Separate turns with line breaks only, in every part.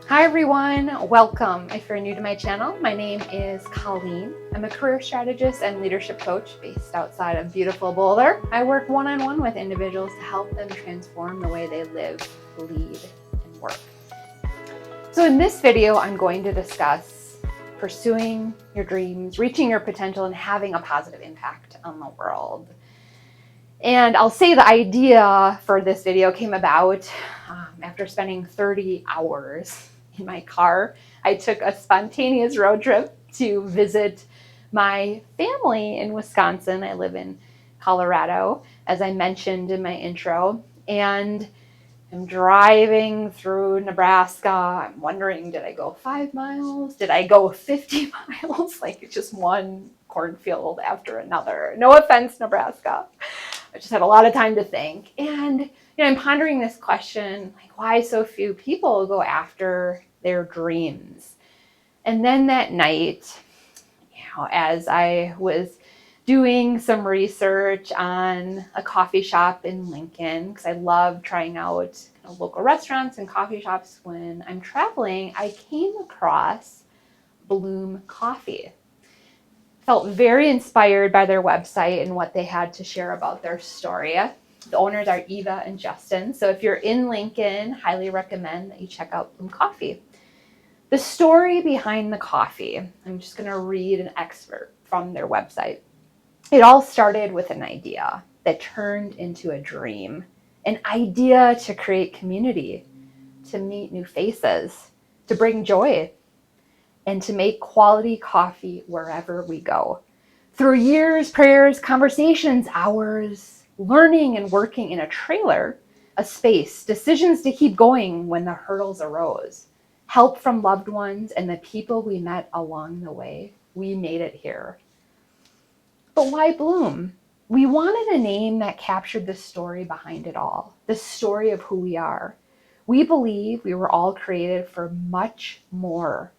Hi everyone, welcome. If you're new to my channel, my name is Colleen. I'm a career strategist and leadership coach based outside of beautiful Boulder. I work one-on-one with individuals to help them transform the way they live, lead, and work. So in this video, I'm going to discuss pursuing your dreams, reaching your potential, and having a positive impact on the world. And I'll say the idea for this video came about after spending 30 hours in my car. I took a spontaneous road trip to visit my family in Wisconsin. I live in Colorado, as I mentioned in my intro, and I'm driving through Nebraska. I'm wondering, did I go 5 miles? Did I go 50 miles? Like just one cornfield after another. No offense, Nebraska. I just had a lot of time to think. And I'm pondering this question, like why so few people go after their dreams. And then that night, as I was doing some research on a coffee shop in Lincoln, because I love trying out local restaurants and coffee shops when I'm traveling, I came across Bloom Coffee. Felt very inspired by their website and what they had to share about their story. The owners are Eva and Justin. So if you're in Lincoln, highly recommend that you check out Bloom Coffee. The story behind the coffee, I'm just going to read an excerpt from their website. It all started with an idea that turned into a dream, an idea to create community, to meet new faces, to bring joy, and to make quality coffee wherever we go. Through years, prayers, conversations, hours, learning and working in a trailer, a space, decisions to keep going when the hurdles arose, help from loved ones and the people we met along the way, we made it here. But why Bloom? We wanted a name that captured the story behind it all, the story of who we are. We believe we were all created for much more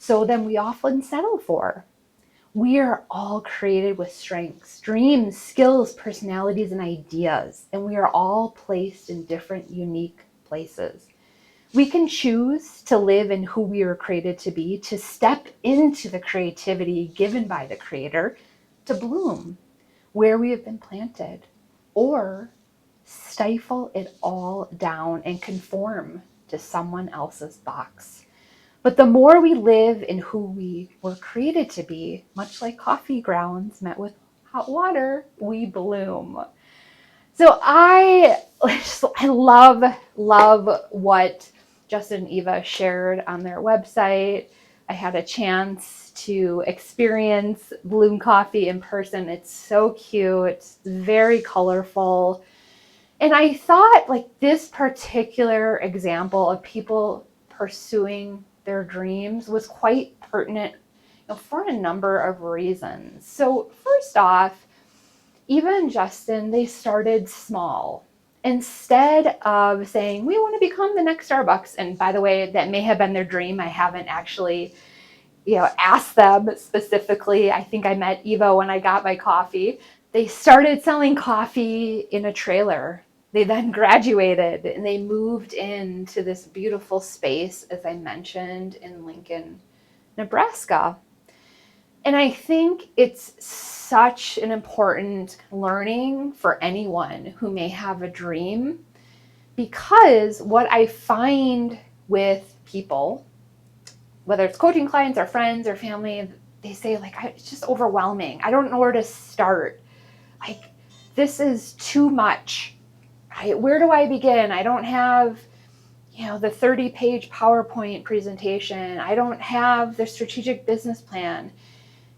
than we often settle for. We are all created with strengths, dreams, skills, personalities, and ideas, and we are all placed in different, unique places. We can choose to live in who we were created to be, to step into the creativity given by the Creator, to bloom where we have been planted, or stifle it all down and conform to someone else's box. But the more we live in who we were created to be, much like coffee grounds met with hot water, we bloom. So I love what Justin and Eva shared on their website. I had a chance to experience Bloom Coffee in person. It's so cute. It's very colorful. And I thought this particular example of people pursuing their dreams was quite pertinent for a number of reasons. So first off, Eva and Justin, they started small. Instead of saying, we want to become the next Starbucks, and by the way, that may have been their dream. I haven't actually asked them specifically. I think I met Eva when I got my coffee. They started selling coffee in a trailer. They then graduated and they moved into this beautiful space, as I mentioned, in Lincoln, Nebraska. And I think it's such an important learning for anyone who may have a dream, because what I find with people, whether it's coaching clients or friends or family, they say it's just overwhelming. I don't know where to start. This is too much. Where do I begin? I don't have, the 30-page PowerPoint presentation. I don't have the strategic business plan.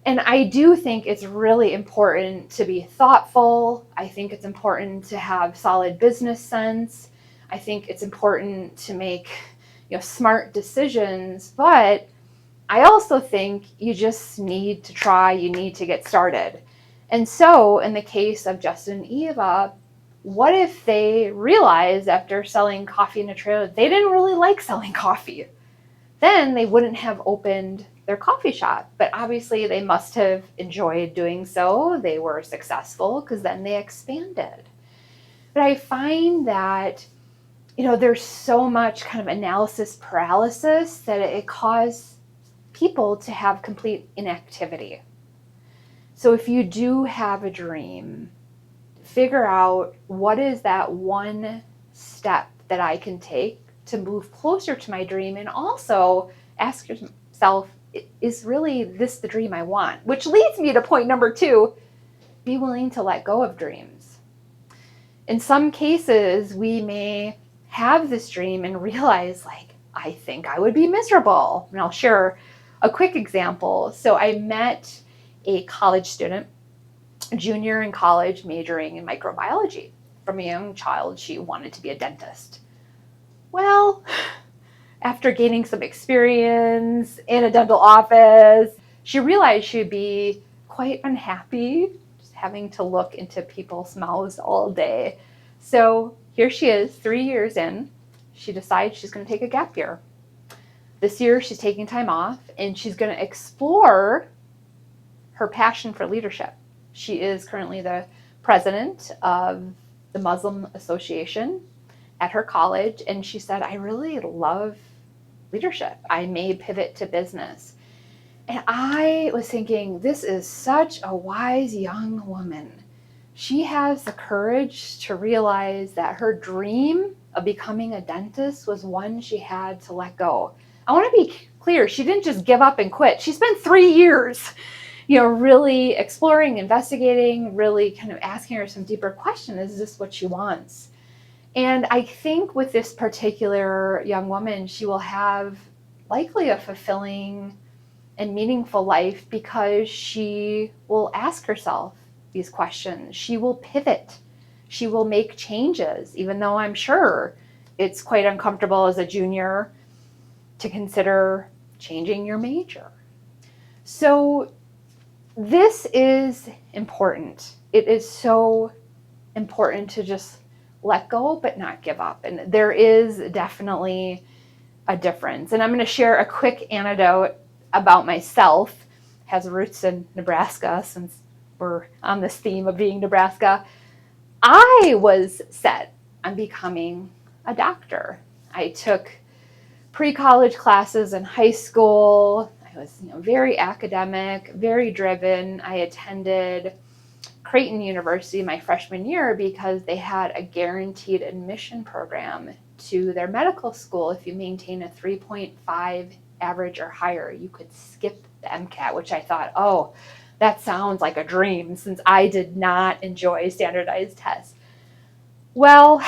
And I do think it's really important to be thoughtful. I think it's important to have solid business sense. I think it's important to make, smart decisions. But I also think you just need to try. You need to get started. And so in the case of Justin and Eva, what if they realized after selling coffee in a trailer, they didn't really like selling coffee? Then they wouldn't have opened their coffee shop. But obviously they must have enjoyed doing so. They were successful because then they expanded. But I find that there's so much kind of analysis paralysis that it causes people to have complete inactivity. So if you do have a dream, figure out what is that one step that I can take to move closer to my dream, and also ask yourself, is really this the dream I want? Which leads me to point number 2, be willing to let go of dreams. In some cases, we may have this dream and realize, like, I think I would be miserable. And I'll share a quick example. So I met a college student, a junior in college, majoring in microbiology. From a young child, she wanted to be a dentist. Well, after gaining some experience in a dental office, she realized she'd be quite unhappy just having to look into people's mouths all day. So here she is, 3 years in. She decides she's going to take a gap year. This year, she's taking time off, and she's going to explore her passion for leadership. She is currently the president of the Muslim Association at her college, and she said, I really love leadership. I may pivot to business. And I was thinking, this is such a wise young woman. She has the courage to realize that her dream of becoming a dentist was one she had to let go. I want to be clear, she didn't just give up and quit. She spent 3 years, really exploring, investigating, really kind of asking her some deeper questions. Is this what she wants? And I think with this particular young woman, she will have likely a fulfilling and meaningful life because she will ask herself these questions. She will pivot. She will make changes, even though I'm sure it's quite uncomfortable as a junior to consider changing your major. So this is important. It is so important to just let go, but not give up. And there is definitely a difference. And I'm going to share a quick anecdote about myself. It has roots in Nebraska, since we're on this theme of being Nebraska. I was set on becoming a doctor. I took pre-college classes in high school. I was very academic, very driven. I attended Creighton University my freshman year because they had a guaranteed admission program to their medical school. If you maintain a 3.5 average or higher, you could skip the MCAT, which I thought, oh, that sounds like a dream, since I did not enjoy standardized tests. Well,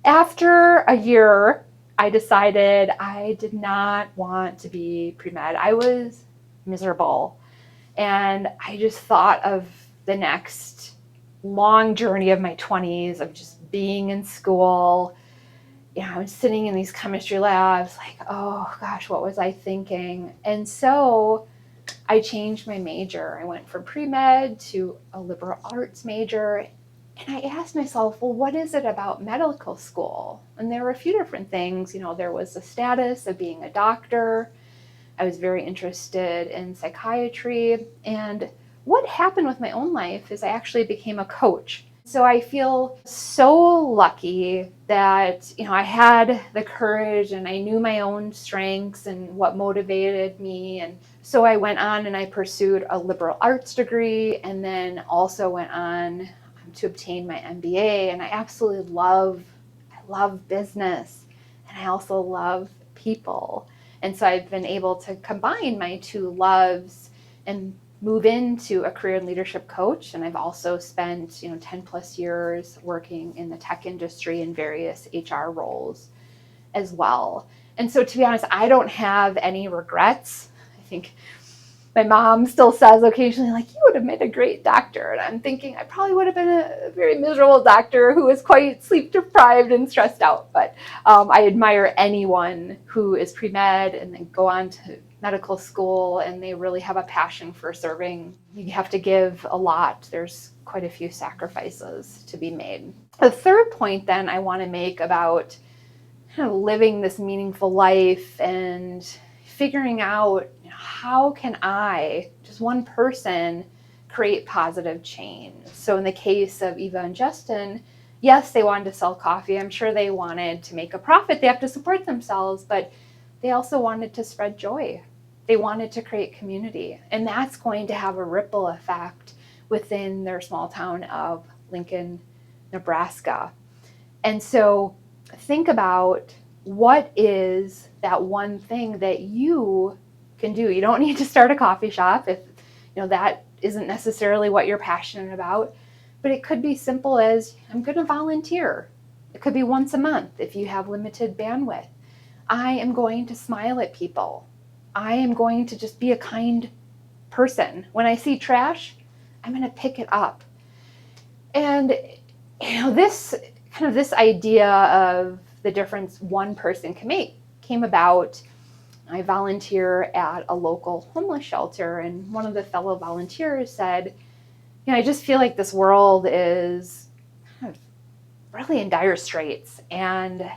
after a year, I decided I did not want to be pre-med. I was miserable. And I just thought of the next long journey of my 20s of just being in school. I was sitting in these chemistry labs like, oh gosh, what was I thinking? And so I changed my major. I went from pre-med to a liberal arts major. And I asked myself, well, what is it about medical school? And there were a few different things. There was the status of being a doctor. I was very interested in psychiatry. And what happened with my own life is I actually became a coach. So I feel so lucky that, I had the courage and I knew my own strengths and what motivated me. And so I went on and I pursued a liberal arts degree, and then also went on to obtain my MBA. And I absolutely love business, and I also love people. And so I've been able to combine my two loves and move into a career and leadership coach. And I've also spent 10 plus years working in the tech industry in various HR roles as well. And so, to be honest, I don't have any regrets. I think my mom still says occasionally, like, you would have made a great doctor. And I'm thinking I probably would have been a very miserable doctor who is quite sleep deprived and stressed out. But I admire anyone who is pre-med and then go on to medical school and they really have a passion for serving. You have to give a lot. There's quite a few sacrifices to be made. The third point then I want to make about kind of living this meaningful life and figuring out, how can I, just one person, create positive change? So in the case of Eva and Justin, Yes, they wanted to sell coffee. I'm sure they wanted to make a profit. They have to support themselves, but they also wanted to spread joy. They wanted to create community, and that's going to have a ripple effect within their small town of Lincoln, Nebraska. And so think about, what is that one thing that you can do? You don't need to start a coffee shop if that isn't necessarily what you're passionate about, but it could be simple as, I'm going to volunteer. It could be once a month if you have limited bandwidth. I am going to smile at people. I am going to just be a kind person. When I see trash, I'm going to pick it up. And this idea of the difference one person can make came about. I volunteer at a local homeless shelter, and one of the fellow volunteers said, I just feel like this world is really in dire straits, and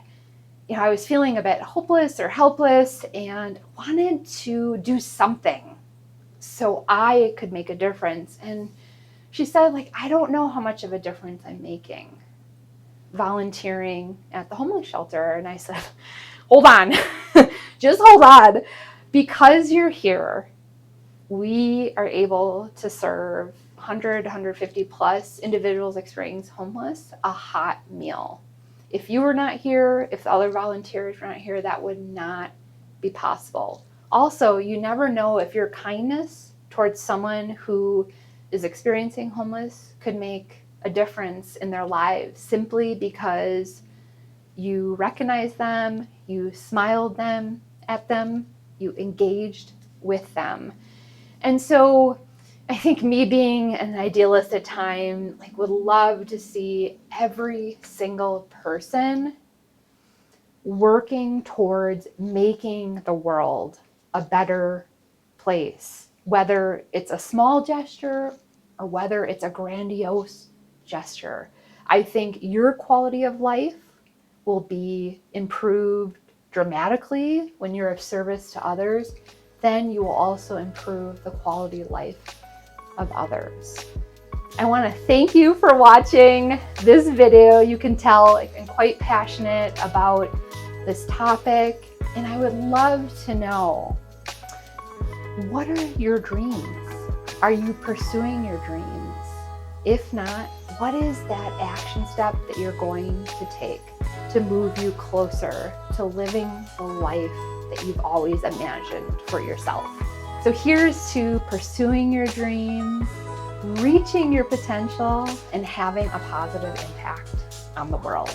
I was feeling a bit hopeless or helpless and wanted to do something so I could make a difference. And she said, I don't know how much of a difference I'm making volunteering at the homeless shelter. And I said, hold on, just hold on. Because you're here, we are able to serve 100, 150 plus individuals experiencing homeless a hot meal. If you were not here, if the other volunteers were not here, that would not be possible. Also, you never know if your kindness towards someone who is experiencing homeless could make a difference in their lives simply because you recognized them, you smiled at them, you engaged with them. And so I think, me being an idealist at times, would love to see every single person working towards making the world a better place, whether it's a small gesture or whether it's a grandiose gesture. I think your quality of life will be improved dramatically when you're of service to others. Then you will also improve the quality of life of others. I want to thank you for watching this video. You can tell I'm quite passionate about this topic, and I would love to know, what are your dreams? Are you pursuing your dreams? If not, what is that action step that you're going to take to move you closer to living the life that you've always imagined for yourself? So here's to pursuing your dreams, reaching your potential, and having a positive impact on the world.